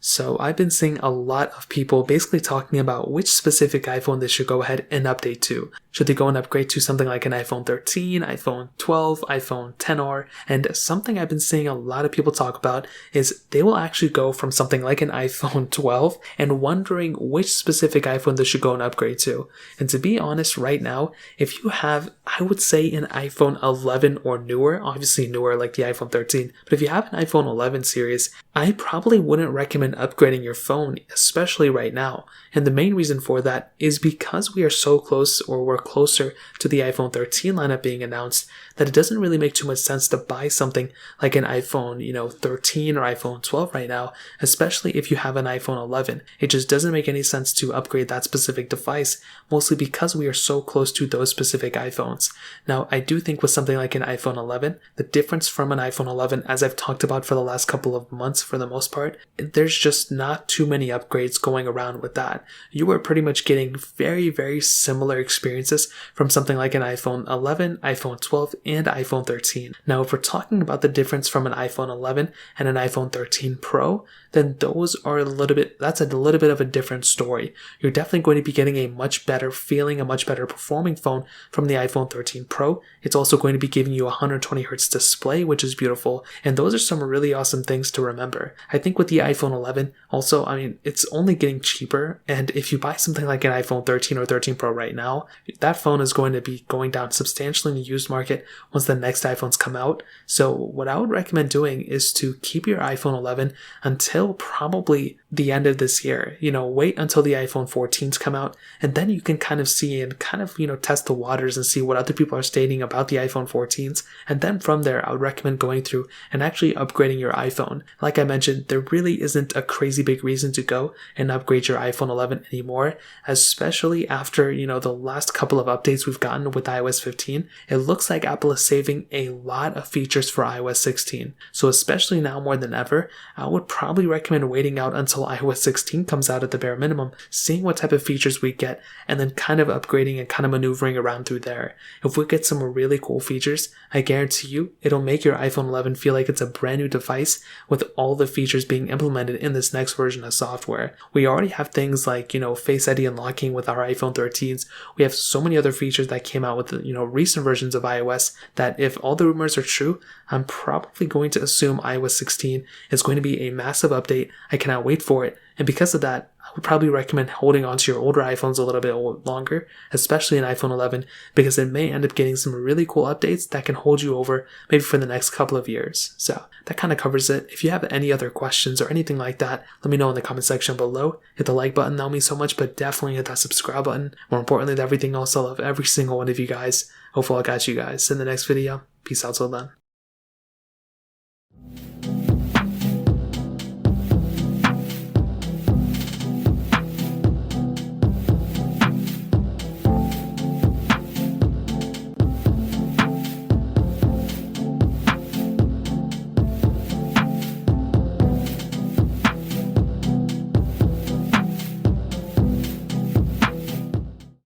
So I've been seeing a lot of people basically talking about which specific iPhone they should go ahead and update to. Should they go and upgrade to something like an iPhone 13, iPhone 12, iPhone XR? And something I've been seeing a lot of people talk about is they will actually go from something like an iPhone 12 and wondering which specific iPhone they should go and upgrade to. And to be honest, right now, if you have, I would say an iPhone 11 or newer, obviously newer like the iPhone 13, but if you have an iPhone 11 series, I probably wouldn't recommend upgrading your phone, especially right now. And the main reason for that is because we are so close, or we're closer to the iPhone 13 lineup being announced, that it doesn't really make too much sense to buy something like an iPhone, 13 or iPhone 12 right now, especially if you have an iPhone 11. It just doesn't make any sense to upgrade that specific device, mostly because we are so close to those specific iPhones. Now, I do think with something like an iPhone 11, the difference from an iPhone 11, as I've talked about for the last couple of months for the most part, there's just not too many upgrades going around with that. You are pretty much getting very, very similar experiences from something like an iPhone 11, iPhone 12, and iPhone 13. Now, if we're talking about the difference from an iPhone 11 and an iPhone 13 Pro, then that's a little bit of a different story. You're definitely going to be getting a much better feeling, a much better performing phone from the iPhone 13 Pro. It's also going to be giving you a 120Hz display, which is beautiful. And those are some really awesome things to remember. I think with the iPhone 11, also, it's only getting cheaper. And if you buy something like an iPhone 13 or 13 Pro right now, that phone is going to be going down substantially in the used market once the next iPhones come out. So what I would recommend doing is to keep your iPhone 11 until probably the end of this year. Wait until the iPhone 14s come out, and then you can kind of see and test the waters and see what other people are stating about the iPhone 14s. And then from there, I would recommend going through and actually upgrading your iPhone. Like I mentioned, there really isn't a crazy big reason to go and upgrade your iPhone 11 anymore, especially after, the last couple of updates we've gotten with iOS 15. It looks like Apple is saving a lot of features for iOS 16. So especially now more than ever, I would probably recommend waiting out until iOS 16 comes out at the bare minimum, seeing what type of features we get, and then kind of upgrading and kind of maneuvering around through there. If we get some really cool features, I guarantee you it'll make your iPhone 11 feel like it's a brand new device with all the features being implemented in this next version of software. We already have things like, Face ID unlocking with our iPhone 13s. We have so many other features that came out with recent versions of iOS that if all the rumors are true, I'm probably going to assume iOS 16 is going to be a massive update. I cannot wait for it. And because of that, I would probably recommend holding on to your older iPhones a little bit longer, especially an iPhone 11, because it may end up getting some really cool updates that can hold you over maybe for the next couple of years. So that kind of covers it. If you have any other questions or anything like that, let me know in the comment section below. Hit the like button, that'll mean so much, but definitely hit that subscribe button. More importantly than everything else, I love every single one of you guys. Hopefully I'll catch you guys in the next video. Peace out till then.